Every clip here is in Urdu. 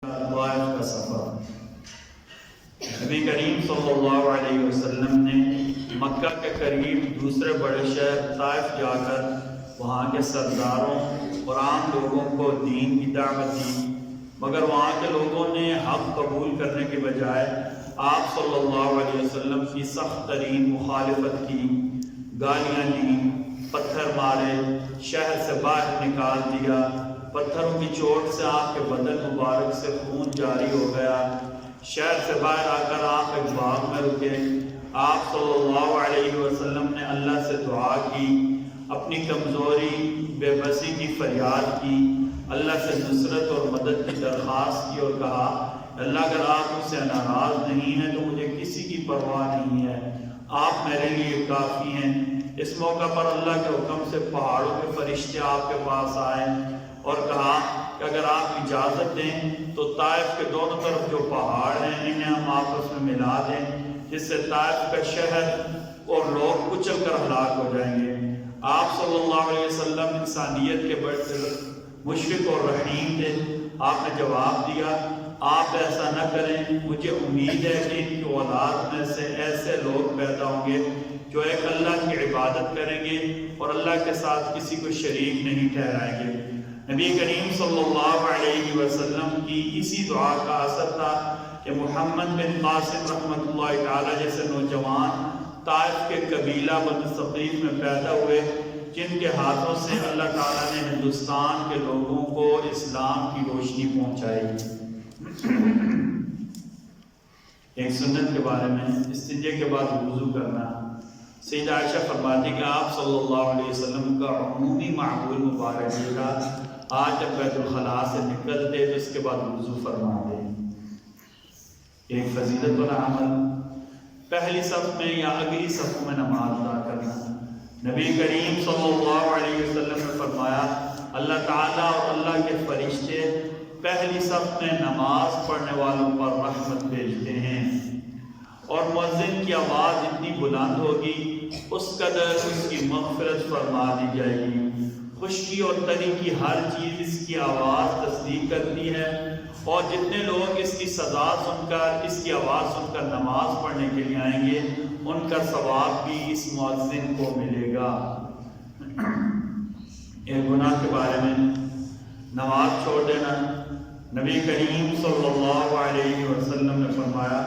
طائف کا سفر۔ نبی کریم صلی اللہ علیہ وسلم نے مکہ کے قریب دوسرے بڑے شہر طائف جا کر وہاں کے سرداروں اور عام لوگوں کو دین کی دعوت دی، مگر وہاں کے لوگوں نے حق قبول کرنے کے بجائے آپ صلی اللہ علیہ وسلم کی سخت ترین مخالفت کی، گالیاں دیں، پتھر مارے، شہر سے باہر نکال دیا، پتھروں کی چوٹ سے آپ کے بدن مبارک سے خون جاری ہو گیا۔ شہر سے باہر آ کر آپ ایک باغ میں رکے۔ آپ صلی اللہ علیہ وسلم نے اللہ سے دعا کی، اپنی کمزوری بے بسی کی فریاد کی، اللہ سے نصرت اور مدد کی درخواست کی اور کہا اللہ اگر آپ مجھ سے ناراض نہیں ہیں تو مجھے کسی کی پرواہ نہیں ہے، آپ میرے لیے کافی ہیں۔ اس موقع پر اللہ کے حکم سے پہاڑوں کے فرشتے آپ کے پاس آئے اور کہا کہ اگر آپ اجازت دیں تو طائف کے دونوں طرف جو پہاڑ ہیں انہیں ہم آپس میں ملا دیں، جس سے طائف کا شہر اور لوگ کچل کر ہلاک ہو جائیں گے۔ آپ صلی اللہ علیہ وسلم انسانیت کے بڑے مشفق اور رحیم تھے۔ آپ نے جواب دیا آپ ایسا نہ کریں، مجھے امید ہے کہ ان کی اولاد میں سے ایسے لوگ پیدا ہوں گے جو ایک اللہ کی عبادت کریں گے اور اللہ کے ساتھ کسی کو شریک نہیں ٹھہرائیں گے۔ نبی کریم صلی اللہ علیہ وسلم کی اسی دعا کا اثر تھا کہ محمد بن قاسم رحمۃ اللہ تعالی جیسے نوجوان طائف کے قبیلہ بنو ثقیف میں پیدا ہوئے، جن کے ہاتھوں سے اللہ تعالیٰ نے ہندوستان کے لوگوں کو اسلام کی روشنی پہنچائی۔ ایک سنت کے بارے میں، استنجے کے بعد وضو کرنا۔ سیدہ عائشہ فرماتی کہ آپ صلی اللہ علیہ وسلم کا عمومی معمول مبارک یہ تھا آج جب بیت الخلاء سے نکلتے تو اس کے بعد وضو فرما دیں۔ ایک فضیلت والا عمل، پہلی صف میں یا اگلی صفوں میں نماز ادا کرنا۔ نبی کریم صلی اللہ علیہ وسلم نے فرمایا اللہ تعالیٰ اور اللہ کے فرشتے پہلی صف میں نماز پڑھنے والوں پر رحمت بھیجتے ہیں، اور مؤذن کی آواز اتنی بلند ہوگی اس قدر اس کی مغفرت فرما دی جائے گی۔ خشکی اور تری کی ہر چیز اس کی آواز تصدیق کرتی ہے، اور جتنے لوگ اس کی صدا سن کر، اس کی آواز سن کر نماز پڑھنے کے لیے آئیں گے ان کا ثواب بھی اس مؤذن کو ملے گا۔ ایک گناہ کے بارے میں، نماز چھوڑ دینا۔ نبی کریم صلی اللہ علیہ وسلم نے فرمایا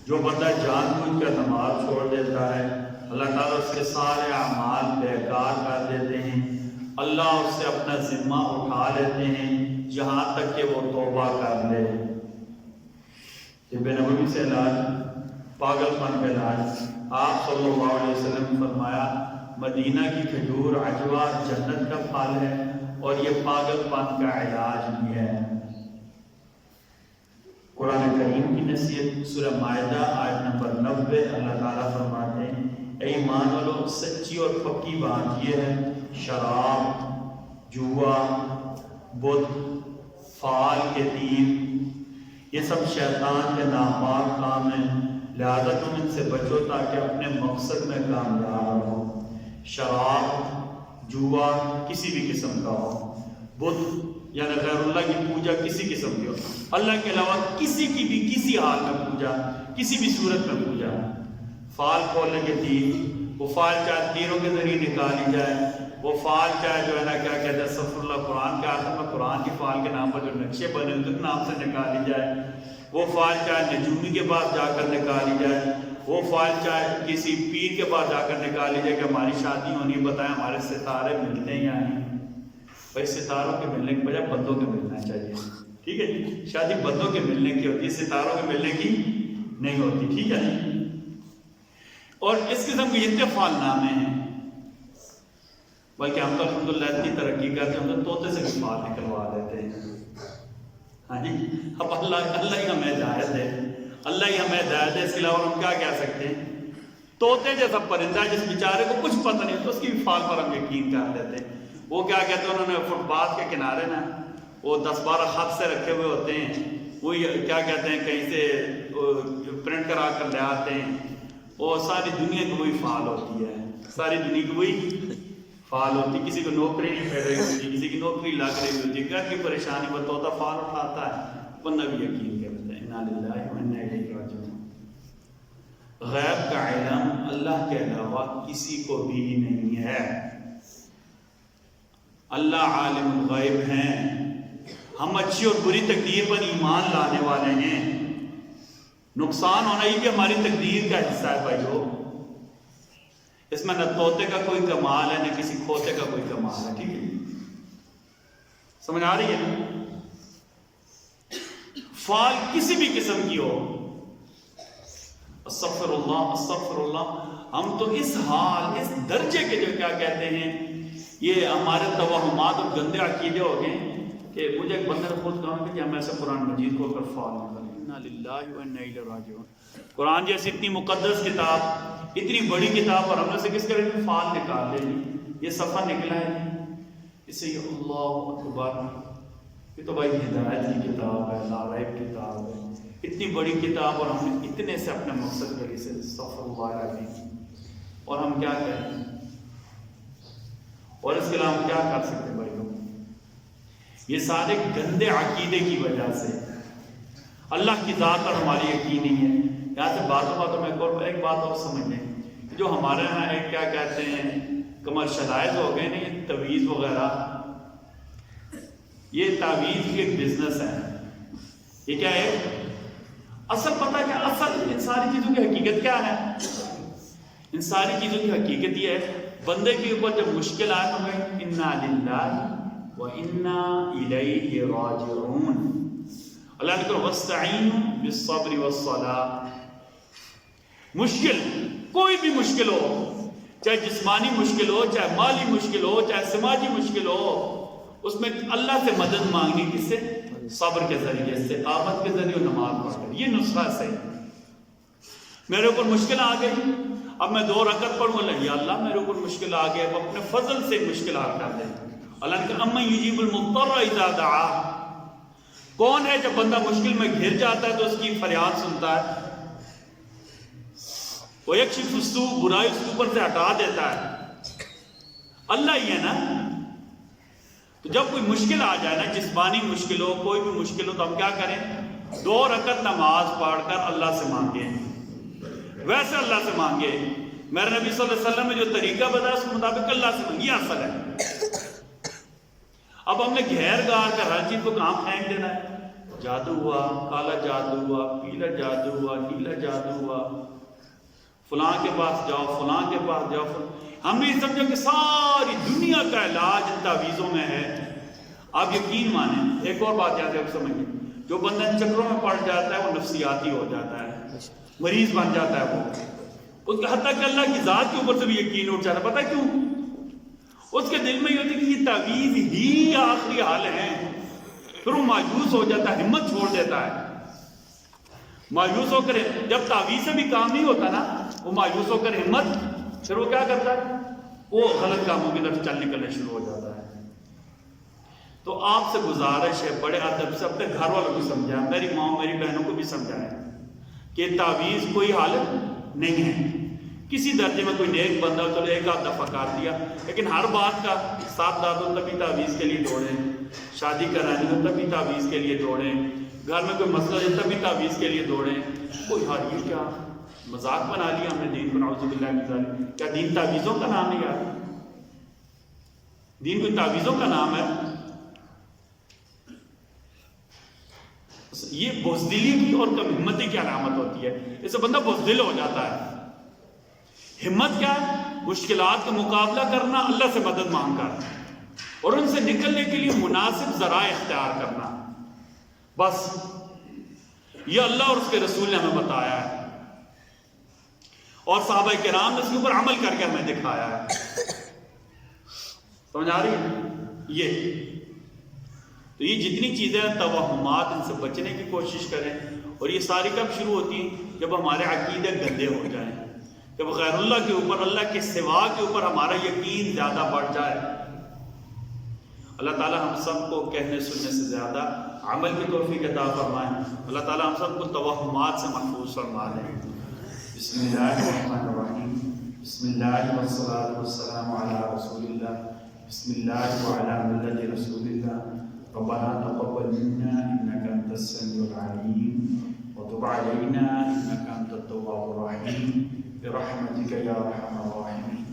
جو بندہ جان بوجھ کر نماز چھوڑ دیتا ہے اللہ تعالیٰ اس کے سارے اعمال بیکار کر دیتے ہیں، اللہ اس سے اپنا ذمہ اٹھا لیتے ہیں جہاں تک کہ وہ توبہ کر لے۔ طب نبوی سے علاج، پاگل پن کا علاج۔ آپ صلی اللہ علیہ وسلم نے فرمایا مدینہ کی کھجور عجوہ جنت کا پھل ہے اور یہ پاگل پن کا علاج بھی ہے۔ قرآن کریم کی نصیحت، سورہ مائدہ آیت نمبر 90، اللہ تعالیٰ فرماتے ہیں اے ایمان والو سچی اور پکی بات یہ ہے شراب، جوا، بت، فال کے تیر، یہ سب شیطان کے ناپاک کام ہیں، لہذا تم ان سے بچو تاکہ اپنے مقصد میں کامیاب ہو۔ شراب، جوا کسی بھی قسم کا ہو، بت یعنی غیر اللہ کی پوجا کسی قسم کی ہو، اللہ کے علاوہ کسی کی بھی کسی حال میں پوجا، کسی بھی صورت میں پوجا۔ فال کھولنے کے تیر، وہ فال چاہے تیروں کے ذریعے نکالی جائے، وہ فال چاہے جو ہے نا کیا کہتے ہیں استغفر اللہ، قرآن کے آخر میں قرآن کی فال کے نام پر جو نقشے بنے ان کے نام سے نکالی جائے، وہ فال چاہے نجومی کے پاس جا کر نکالی جائے، وہ فال چاہے کسی پیر کے پاس جا کر نکالی جائے کہ ہماری شادی ہونی ہے، بتائیں ہمارے ستارے ملتے ہیں یا نہیں۔ بھائی ستاروں کے ملنے کے بجائے بندوں کے ملنا چاہیے، ٹھیک ہے جی، شادی بندوں کے ملنے کی ہوتی ہے، ستاروں کے ملنے کی نہیں ہوتی، ٹھیک ہے جی۔ اور اس قسم کے جتنے فال نامے ہیں، بلکہ ہم تو الحمدللہ اتنی ترقی کرتے ہیں ہم تو طوطے سے بھی فال نکلوا دیتے ہیں، ہاں جی۔ اب اللہ ہی ہمیں ہدایت ہے، اللہ ہی ہمیں ہدایت ہے، اس کے علاوہ ہم کیا کہہ سکتے ہیں؟ طوطے جیسا پرندہ ہے جس بیچارے کو کچھ پتہ نہیں تو اس کی بھی فال پر ہم یقین کر لیتے ہیں۔ وہ کیا کہتے ہیں، انہوں نے فٹ پاتھ کے کنارے نا وہ 10-12 خط سے رکھے ہوئے ہوتے ہیں، وہ کیا کہتے ہیں کہیں سے پرنٹ کرا کر لے آتے ہیں، وہ ساری دنیا کی وہی فال ہوتی ہے، ساری دنیا کی وہی فعال ہوتی، کسی کو نوکری نہیں مل رہی ہوتی، کسی کی نوکری لگ رہی ہوتی، گھر کی پریشانی بتاتا فعال اٹھاتا ہے، ورنہ بھی یقین کرتا ہے انا للہ و انا الیہ راجعون۔ غیب کا علم اللہ کے علاوہ کسی کو بھی نہیں ہے۔ اللہ عالم الغیب ہیں، ہم اچھی اور بری تقدیر پر ایمان لانے والے ہیں۔ نقصان ہونا یہ بھی ہماری تقدیر کا حصہ ہے بھائیو، اس میں نہ طوطے کا کوئی کمال ہے نہ کسی کھوتے کا کوئی کمال ہے، ٹھیک ہے؟ سمجھ آ رہی ہے؟ فعال کسی بھی قسم کی ہو، استغفر اللہ، ہم تو اس حال، اس درجے کے جو کیا کہتے ہیں، یہ ہمارے توہمات اور گندے عقیدے ہو گئے کہ مجھے ایک بندے نے خود کہا کہ ہم ایسے قرآن مجید کو کر فعال نہ کریں۔ انا للہ و انا الیہ راجعون۔ قرآن جیسی اتنی مقدس کتاب، اتنی بڑی کتاب، اور ہم نے سے کس کرے فعال نکال لے، یہ صفحہ نکلا ہے، اسے یہ اللہ اکبر، یہ تو بھائی ہدایت کی کتاب ہے، لا ریب کتاب ہے، اتنی بڑی کتاب، اور ہم نے اتنے سے اپنے مقصد کے لیے سے استغفر اللہ العظیم، اور ہم کیا کریں؟ اور اس کے علاوہ ہم کیا کر سکتے ہیں بھائی لوگ؟ یہ سارے گندے عقیدے کی وجہ سے اللہ کی ذات پر ہماری یقین نہیں ہے۔ یہاں سے باتوں میں ایک بات اور سمجھ لیں، جو ہمارے یہاں ایک کیا کہتے ہیں کمرشلائز ہو گئے نا یہ تویز وغیرہ، یہ تعویذ کی ایک بزنس ہے۔ یہ کیا ہے؟ اصل پتہ کیا؟ اصل ان ساری چیزوں کی حقیقت کیا ہے؟ ان ساری چیزوں کی حقیقت یہ ہے، بندے کے اوپر جب مشکل آئے تو میں انا للہ و انا الیہ راجعون۔ اللہ نے کہا واستعینوا بالصبر والصلاۃ۔ مشکل، کوئی بھی مشکل ہو، چاہے جسمانی مشکل ہو، چاہے مالی مشکل ہو، چاہے سماجی مشکل ہو، اس میں اللہ سے مدد مانگنی، کس سے؟ صبر کے ذریعے، استقامت کے ذریعے، نماز پڑھ کر۔ یہ نسخہ صحیح۔ میرے اوپر مشکل آ گئی، اب میں 2 رکعت پڑھوں گا، یا اللہ میرے اوپر مشکل آ گیا، اب اپنے فضل سے مشکل حل کر دے۔ اللہ نے کہا امن یجیب المضطر اذا دعا۔ کون ہے جب بندہ مشکل میں گھر جاتا ہے تو اس کی فریاد سنتا ہے؟ ویکشف السوء، برائی اس کے اوپر سے ہٹا دیتا ہے، اللہ ہی ہے نا۔ تو جب کوئی مشکل آ جائے نا، جسمانی مشکل ہو، کوئی بھی مشکل ہو، تو ہم کیا کریں؟ 2 رکعت نماز پڑھ کر اللہ سے مانگیں، ویسے اللہ سے مانگے۔ میرے نبی صلی اللہ علیہ وسلم نے جو طریقہ بتایا اس کے مطابق اللہ سے مانگے، یہ اصل ہے۔ اب ہم نے گھیر گار کر ہر چیز کو کہاں پھینک دینا ہے؟ جادو ہوا، کالا جادو ہوا، پیلا جادو ہوا، نیلا جادو ہوا، فلاں کے پاس جاؤ، فلاں کے پاس جاؤ۔ ہم نے یہ سمجھا کہ ساری دنیا کا علاج ان تعویذوں میں ہے۔ آپ یقین مانیں، ایک اور بات یاد ہے، آپ سمجھیں، جو بندہ ان چکروں میں پڑ جاتا ہے وہ نفسیاتی ہو جاتا ہے، مریض بن جاتا ہے وہ، اس کا حتیٰ کہ اللہ کی ذات کے اوپر سے بھی یقین اٹھ جاتا ہے۔ پتہ کیوں؟ اس کے دل میں یہ ہوتی ہے کہ یہ تعویذ ہی آخری حال ہے، پھر وہ مایوس ہو جاتا ہے، ہمت چھوڑ دیتا ہے، مایوس ہو کر جب تعویذ سے بھی کام نہیں ہوتا نا، وہ مایوس ہو کر ہمت، پھر وہ کیا کرتا ہے؟ وہ غلط کاموں کی طرف چل نکلنے شروع ہو جاتا ہے۔ تو آپ سے گزارش ہے بڑے ادب سے اپنے گھر والوں کو سمجھائیں، میری ماں میری بہنوں کو بھی سمجھائیں کہ تعویذ کوئی حال نہیں ہے۔ کسی درجے میں کوئی نیک بندہ چلو 1 آدھ دفعہ کر دیا، لیکن ہر بات کا ساتھ دادوں تبھی تعویذ کے لیے دوڑیں، شادی کرانی ہو تبھی تعویذ کے لیے دوڑیں، گھر میں کوئی مسئلہ ہے تبھی تعویذ کے لیے دوڑیں۔ کوئی حال یہ کیا مذاق بنا لیا ہم نے دین کو، نعوذ باللہ من ذالک۔ کیا دین تعویذوں کا نام ہے یار؟ دین کوئی تعویذوں کا نام ہے؟ یہ بزدلی کی اور کم ہمتی کی علامت ہوتی ہے، اس سے بندہ بزدل ہو جاتا ہے۔ ہمت کیا ہے؟ مشکلات کا مقابلہ کرنا اللہ سے مدد مانگ کر، اور ان سے نکلنے کے لیے مناسب ذرائع اختیار کرنا، بس یہ اللہ اور اس کے رسول نے ہمیں بتایا ہے، اور صحابہ کرام نے اس کے اوپر عمل کر کے ہمیں دکھایا ہے۔ سمجھ آ رہی ہے؟ تو یہ جتنی چیزیں توہمات، ان سے بچنے کی کوشش کریں، اور یہ ساری کب شروع ہوتی ہیں؟ جب ہمارے عقیدے گندے ہو جائیں، جب غیر اللہ کے اوپر، اللہ کے سوا کے اوپر ہمارا یقین زیادہ بڑھ جائے۔ اللہ تعالی ہم سب کو کہنے سننے سے زیادہ عمل کی توفیق عطا فرمائیں۔ اللہ تعالی ہم سب کو توہمات سے محفوظ فرما دیں۔ بسم اللہ الرحمن الرحیم۔ بسم اللہ والصلاة والسلام علی رسول اللہ بسم اللہ وعلی ملت رسول اللہ ربنا تقبل منا انك انت السميع العليم وتب علينا انك انت التواب الرحيم برحمتك يا ارحم الراحمين.